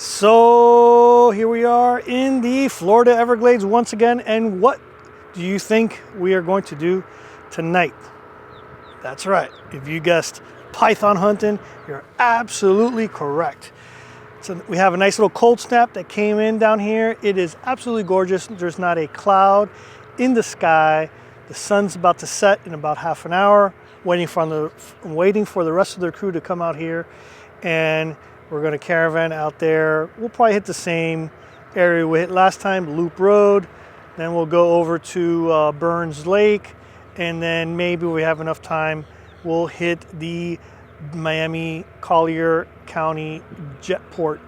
So here we are in the Florida Everglades once again, and what do you think we are going to do tonight? That's right, if you guessed python hunting, you're absolutely correct. So we have a nice little cold snap that came in down here. It is absolutely gorgeous. There's not a cloud in the sky. The sun's about to set in about half an hour, waiting for the rest of their crew to come out here, and we're going to caravan out there. We'll probably hit the same area we hit last time, Loop Road. Then we'll go over to Burns Lake, and then maybe we have enough time, we'll hit the Miami Collier County Jetport.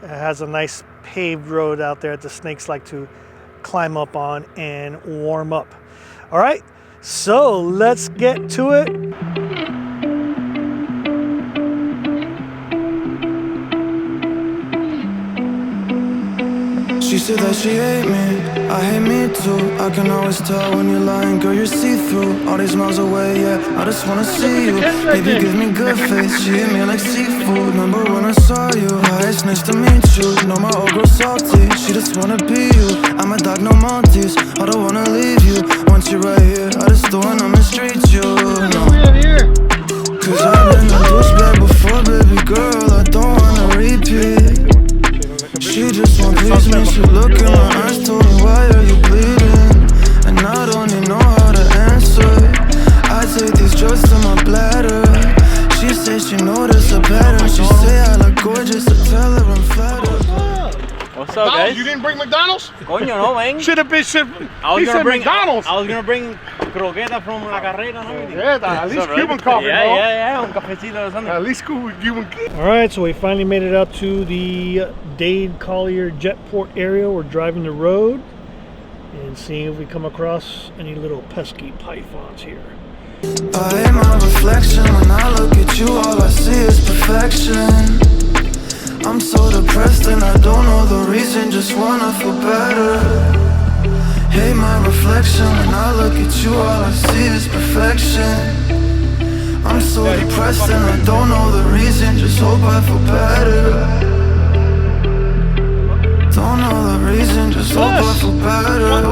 It has a nice paved road out there that the snakes like to climb up on and warm up. All right, so let's get to it. She said that she hate me, I hate me too. I can always tell when you're lying, girl, you're see-through. All these miles away, yeah, I just wanna see you. Baby, give me good face, she hit me like seafood. Number one, I saw you, hi, it's nice to meet you. Know my old girl salty, she just wanna be you. I'm a dog, no Maltese, I don't wanna leave you. Once you're right here, I just don't wanna mistreat you, no. Cause I've been a douchebag before, baby girl, I don't wanna repeat. She just won't please me, she look in my eyes, told me why are you bleeding? And I don't even know how to answer. I take these drugs to my bladder. She says she noticed a pattern. She say I look gorgeous, I tell her I'm flattered. What's up, guys? You didn't bring McDonald's? Coño, no, man. Should have been I was McDonald's. I was gonna bring croqueta from La Carrera and everything. Yeah, at least Cuban coffee, bro. Yeah, un cafecito or something. At least Cuban. All right, so we finally made it out to the Dade Collier Jetport area. We're driving the road and seeing if we come across any little pesky pythons here. I am my reflection, when I look at you all I see is perfection. I'm so depressed and I don't know the reason, just wanna feel better. Hey, my reflection, when I look at you all I see is perfection. I'm so depressed and I don't know the reason, just hope I feel better. Don't know the reason, just hope I feel better.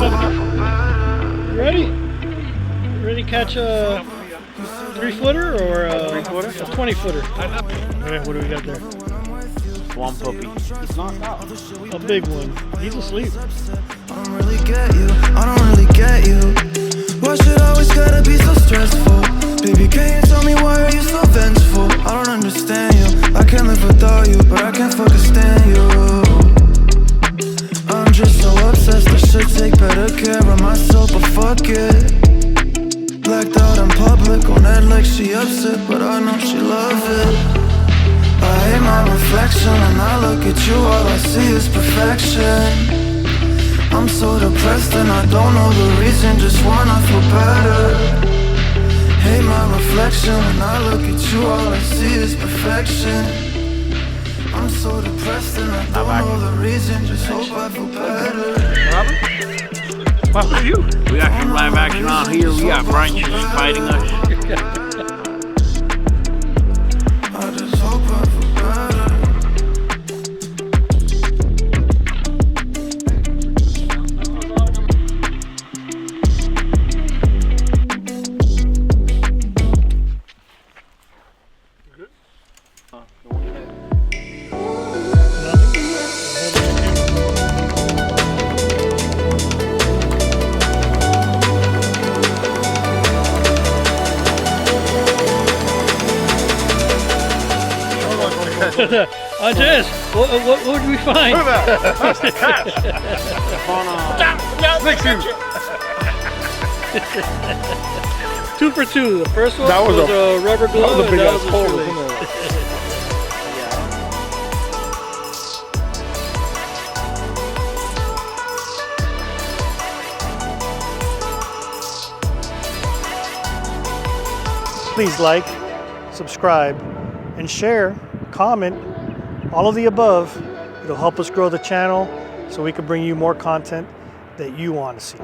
Ready to catch a 3-footer or a 20-footer? Okay, what do we got there? One puppy. A big one. He's asleep. I don't really get you, I don't really get you. Why should I always gotta be so stressful? Baby, can you tell me why are you so vengeful? I don't understand you, I can't live without you, but I can't fucking stand you. I'm just so obsessed, I should take better care of myself, but fuck it. Blacked out in public, on that like she upset, but I know she love it. I hate my reflection, when I look at you all I see is perfection. I'm so depressed and I don't know the reason, just wanna feel better. Hate my reflection, when I look at you all I see is perfection. I'm so depressed and I don't know the reason, just hope I feel better. What for you? We got some live action on here. We got branches fighting us. I just hope I feel better. Andres, what would we find? Look at that. That's the catch. Two for two. The first one That was a rubber glove. That was a big ass and pole, that was a wasn't it? Please like, subscribe, and share, comment, all of the above. It'll help us grow the channel so we can bring you more content that you want to see.